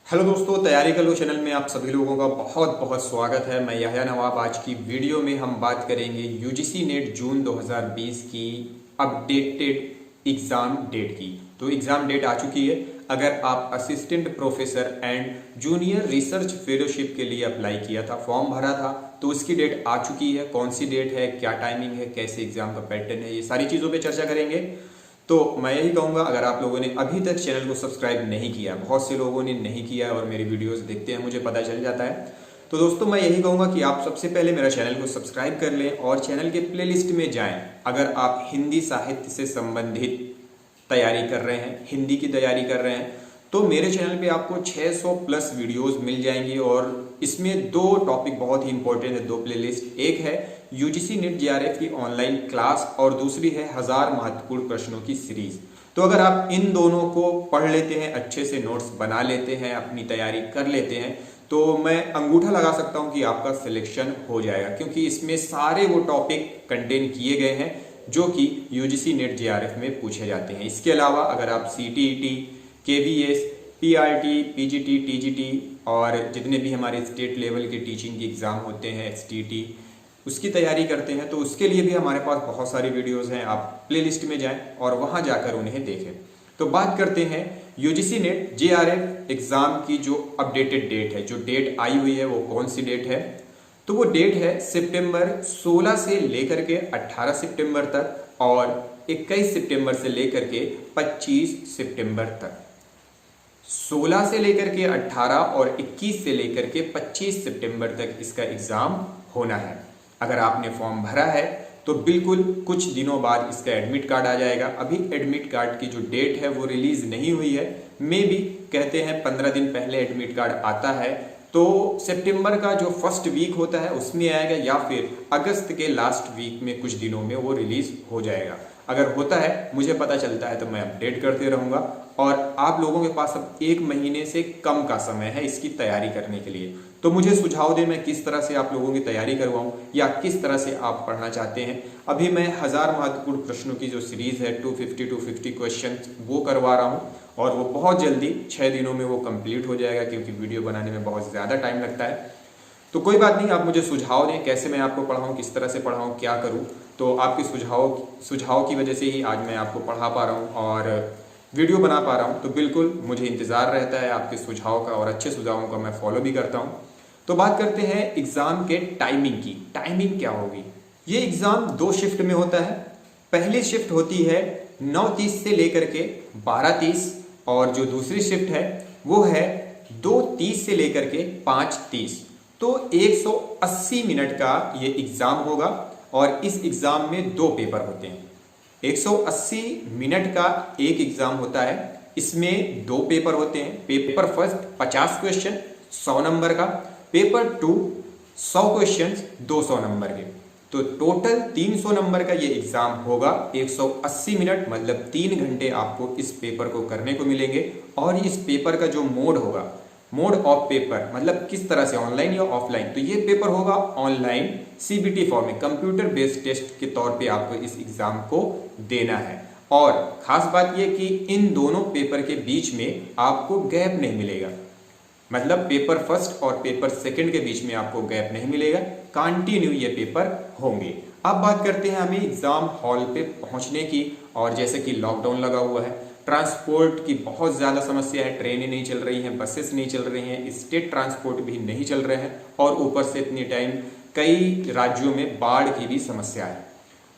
Hello दोस्तों, तैयारी कर लो चैनल में आप सभी लोगों का बहुत बहुत स्वागत है। मैं याह्या नवाब। आज की वीडियो में हम बात करेंगे यूजीसी नेट जून 2020 की अपडेटेड एग्ज़ाम डेट की। तो एग्ज़ाम डेट आ चुकी है। अगर आप assistant professor and junior research fellowship के लिए अप्लाई किया था, फॉर्म भरा था, तो उसकी डेट आ चुकी है। कौन सी डेट है, क्या टाइमिंग है, कैसे एग्ज़ाम का पैटर्न है, ये सारी चीज़ों पर चर्चा करेंगे। तो मैं यही कहूँगा, अगर आप लोगों ने अभी तक चैनल को सब्सक्राइब नहीं किया, बहुत से लोगों ने नहीं किया और मेरी वीडियोस देखते हैं, मुझे पता चल जाता है। तो दोस्तों, मैं यही कहूँगा कि आप सबसे पहले मेरा चैनल को सब्सक्राइब कर लें और चैनल के प्लेलिस्ट में जाएं। अगर आप हिंदी साहित्य से संबंधित तैयारी कर रहे हैं, हिंदी की तैयारी कर रहे हैं, तो मेरे चैनल पे आपको 600 प्लस वीडियोस मिल जाएंगी और इसमें दो टॉपिक बहुत ही इंपॉर्टेंट है, दो प्लेलिस्ट। एक है यूजीसी नेट जेआरएफ की ऑनलाइन क्लास और दूसरी है 1000 महत्वपूर्ण प्रश्नों की सीरीज। तो अगर आप इन दोनों को पढ़ लेते हैं, अच्छे से नोट्स बना लेते हैं, अपनी तैयारी कर लेते हैं, तो मैं अंगूठा लगा सकता हूं कि आपका सिलेक्शन हो जाएगा, क्योंकि इसमें सारे वो टॉपिक कंटेन किए गए हैं जो कि यूजीसी नेट जेआरएफ में पूछे जाते हैं। इसके अलावा अगर आप CTET, KVS, PRT, PGT, TGT और जितने भी हमारे स्टेट लेवल के टीचिंग के एग्जाम होते हैं, एसटीटी, उसकी तैयारी करते हैं, तो उसके लिए भी हमारे पास बहुत सारी वीडियोस हैं। आप प्लेलिस्ट में जाएं और वहां जाकर उन्हें देखें। तो बात करते हैं यूजीसी नेट जेआरएफ एग्जाम की जो अपडेटेड डेट है, जो डेट आई हुई है वो कौन सी डेट है। तो वो डेट है सितंबर 16 से लेकर के 18 सितंबर तक और 21 सितंबर से लेकर के 25 सितंबर तक। 16 से लेकर के 18 और 21 से लेकर के 25 सितंबर तक इसका एग्जाम होना है। अगर आपने फॉर्म भरा है तो बिल्कुल कुछ दिनों बाद इसका एडमिट कार्ड आ जाएगा। अभी एडमिट कार्ड की जो डेट है वो रिलीज नहीं हुई है। मे भी कहते हैं 15 दिन पहले एडमिट कार्ड आता है, तो सितंबर का जो फर्स्ट वीक होता है उसमें आएगा, या फिर अगस्त के लास्ट वीक में कुछ दिनों में वो रिलीज हो जाएगा। अगर होता है, मुझे पता चलता है, तो मैं अपडेट करते रहूंगा। और आप लोगों के पास अब 1 महीने से कम का समय है इसकी तैयारी करने के लिए। तो मुझे सुझाव दें, मैं किस तरह से आप लोगों की तैयारी करवाऊं या किस तरह से आप पढ़ना चाहते हैं। अभी मैं 1000 महत्वपूर्ण प्रश्नों की जो सीरीज है 250 क्वेश्चन वो करवा रहा हूं और वो बहुत जल्दी 6 दिनों में वो कंप्लीट हो जाएगा, क्योंकि वीडियो बनाने में बहुत ज़्यादा टाइम लगता है। तो कोई बात नहीं, आप मुझे सुझाव दें कैसे मैं आपको पढ़ाऊं, किस तरह से पढ़ाऊं, क्या करूं। तो आपके सुझाव की वजह से ही आज मैं आपको पढ़ा पा रहा हूं और वीडियो बना पा रहा हूं। तो बिल्कुल मुझे इंतज़ार रहता है आपके सुझाव का और अच्छे सुझावों का मैं फॉलो भी करता हूं। तो बात करते हैं एग्ज़ाम के टाइमिंग की। टाइमिंग क्या होगी? ये एग्ज़ाम 2 शिफ्ट में होता है। पहली शिफ्ट होती है 9:30 से लेकर के 12:30 और जो दूसरी शिफ्ट है वो है 2:30 से लेकर के 5:30। तो 180 मिनट का ये एग्ज़ाम होगा और इस एग्ज़ाम में 2 पेपर होते हैं। 180 मिनट का एक एग्ज़ाम होता है, इसमें 2 पेपर होते हैं। पेपर फर्स्ट 50 क्वेश्चन 100 नंबर का, पेपर 2 100 क्वेश्चन 200 नंबर के। तो टोटल 300 नंबर का ये एग्जाम होगा। 180 मिनट मतलब 3 घंटे आपको इस पेपर को करने को मिलेंगे। और इस पेपर का जो मोड होगा, मोड ऑफ पेपर मतलब किस तरह से, ऑनलाइन या ऑफलाइन, तो ये पेपर होगा ऑनलाइन सीबीटी फॉर्म में, कंप्यूटर बेस्ड टेस्ट के तौर पे आपको इस एग्जाम को देना है। और खास बात ये कि इन दोनों पेपर के बीच में आपको गैप नहीं मिलेगा, मतलब पेपर फर्स्ट और पेपर सेकंड के बीच में आपको गैप नहीं मिलेगा, कंटिन्यू ये पेपर होंगे। अब बात करते हैं हमें एग्जाम हॉल पे पहुंचने की। और जैसे कि लॉकडाउन लगा हुआ है, ट्रांसपोर्ट की बहुत ज़्यादा समस्या है, ट्रेनें नहीं चल रही हैं, बसेस नहीं चल रही हैं, स्टेट ट्रांसपोर्ट भी नहीं चल रहे हैं और ऊपर से इतनी टाइम कई राज्यों में बाढ़ की भी समस्या है।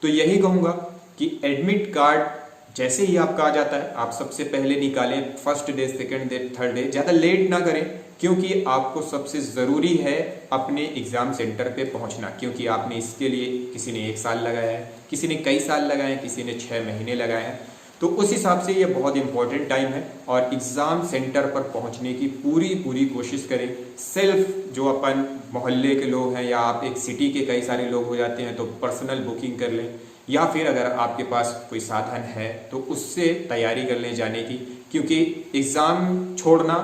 तो यही कहूँगा कि एडमिट कार्ड जैसे ही आपका आ जाता है आप सबसे पहले निकालें, first day, second day, third day, ज़्यादा लेट ना करें, क्योंकि आपको सबसे ज़रूरी है अपने एग्ज़ाम सेंटर पे पहुंचना। क्योंकि आपने इसके लिए, किसी ने 1 साल लगाया है, किसी ने कई साल लगाए हैं, किसी ने 6 महीने लगाए हैं, तो उस हिसाब से ये बहुत इंपॉर्टेंट टाइम है। और एग्ज़ाम सेंटर पर पहुंचने की पूरी कोशिश करें। सेल्फ जो अपन मोहल्ले के लोग हैं या आप एक सिटी के कई सारे लोग हो जाते हैं तो पर्सनल बुकिंग कर लें, या फिर अगर आपके पास कोई साधन है तो उससे तैयारी कर लें जाने की। क्योंकि एग्ज़ाम छोड़ना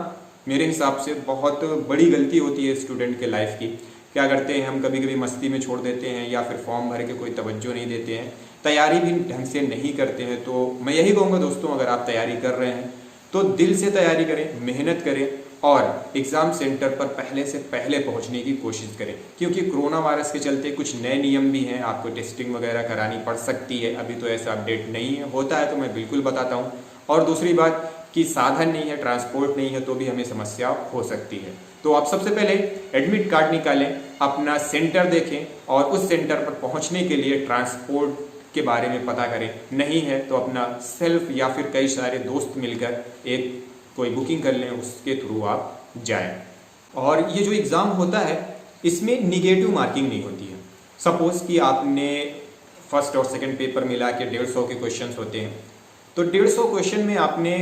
मेरे हिसाब से बहुत बड़ी गलती होती है स्टूडेंट के लाइफ की। क्या करते हैं हम, कभी कभी मस्ती में छोड़ देते हैं या फिर फॉर्म भर के कोई तवज्जो नहीं देते हैं, तैयारी भी ढंग से नहीं करते हैं। तो मैं यही कहूँगा दोस्तों, अगर आप तैयारी कर रहे हैं तो दिल से तैयारी करें, मेहनत करें और एग्ज़ाम सेंटर पर पहले से पहले पहुंचने की कोशिश करें, क्योंकि कोरोना वायरस के चलते कुछ नए नियम भी हैं, आपको टेस्टिंग वगैरह करानी पड़ सकती है। अभी तो ऐसा अपडेट नहीं है, होता है तो मैं बिल्कुल बताता हूँ। और दूसरी बात कि साधन नहीं है, ट्रांसपोर्ट नहीं है, तो भी हमें समस्या हो सकती है। तो आप सबसे पहले एडमिट कार्ड निकालें, अपना सेंटर देखें और उस सेंटर पर पहुंचने के लिए ट्रांसपोर्ट के बारे में पता करें। नहीं है तो अपना सेल्फ या फिर कई सारे दोस्त मिलकर एक कोई बुकिंग कर लें, उसके थ्रू आप जाएं। और ये जो एग्ज़ाम होता है इसमें निगेटिव मार्किंग नहीं होती है। सपोज कि आपने फर्स्ट और सेकंड पेपर मिला के 150 के क्वेश्चन होते हैं, तो 150 क्वेश्चन में आपने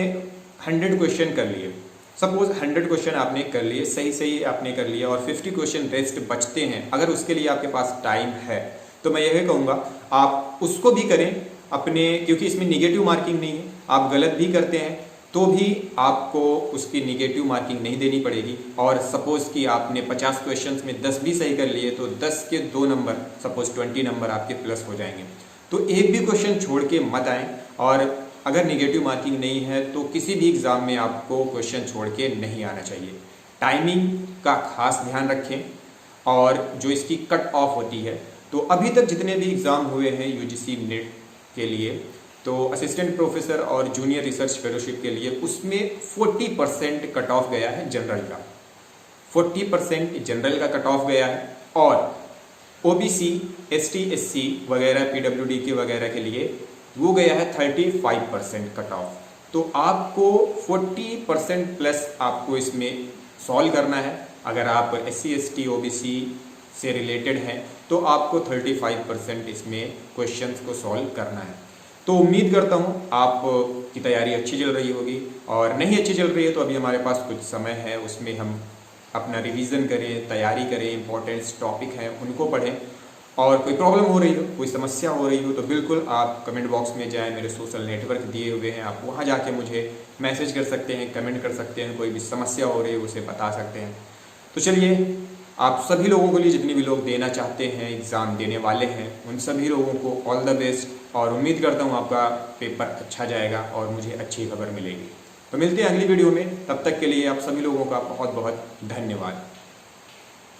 100 क्वेश्चन कर लिए। सपोज 100 क्वेश्चन आपने कर लिए, सही आपने कर लिया, और 50 क्वेश्चन रेस्ट बचते हैं। अगर उसके लिए आपके पास टाइम है तो मैं यही कहूँगा आप उसको भी करें अपने, क्योंकि इसमें निगेटिव मार्किंग नहीं है। आप गलत भी करते हैं तो भी आपको उसकी निगेटिव मार्किंग नहीं देनी पड़ेगी। और सपोज कि आपने 50 क्वेश्चंस में 10 भी सही कर लिए तो 10 के 2 नंबर, सपोज 20 नंबर आपके प्लस हो जाएंगे। तो एक भी क्वेश्चन छोड़ के मत आएँ। और अगर निगेटिव मार्किंग नहीं है तो किसी भी एग्ज़ाम में आपको क्वेश्चन छोड़ के नहीं आना चाहिए। टाइमिंग का खास ध्यान रखें। और जो इसकी कट ऑफ होती है, तो अभी तक जितने भी एग्ज़ाम हुए हैं यूजीसी नेट के लिए, तो असिस्टेंट प्रोफेसर और जूनियर रिसर्च फेलोशिप के लिए, उसमें 40% कट ऑफ गया है जनरल का। 40% जनरल का कट ऑफ गया है। और ओबीसी, एसटी, एससी वगैरह, पीडब्ल्यूडी के वगैरह के लिए वो गया है 35% कट ऑफ। तो आपको 40% प्लस आपको इसमें सॉल्व करना है। अगर आप एससी, एसटी, ओबीसी से रिलेटेड हैं तो आपको 35% इसमें क्वेश्चंस को सॉल्व करना है। तो उम्मीद करता हूँ आपकी तैयारी अच्छी चल रही होगी, और नहीं अच्छी चल रही है तो अभी हमारे पास कुछ समय है, उसमें हम अपना रिवीजन करें, तैयारी करें, इंपॉर्टेंट टॉपिक हैं उनको पढ़ें। और कोई प्रॉब्लम हो रही हो, कोई समस्या हो रही हो, तो बिल्कुल आप कमेंट बॉक्स में जाएं, मेरे सोशल नेटवर्क दिए हुए हैं, आप वहाँ जाके मुझे मैसेज कर सकते हैं, कमेंट कर सकते हैं, कोई भी समस्या हो रही है उसे बता सकते हैं। तो चलिए, आप सभी लोगों के लिए, जितने भी लोग देना चाहते हैं, एग्ज़ाम देने वाले हैं, उन सभी लोगों को ऑल द बेस्ट, और उम्मीद करता हूँ आपका पेपर अच्छा जाएगा और मुझे अच्छी खबर मिलेगी। तो मिलते हैं अगली वीडियो में, तब तक के लिए आप सभी लोगों का बहुत बहुत धन्यवाद।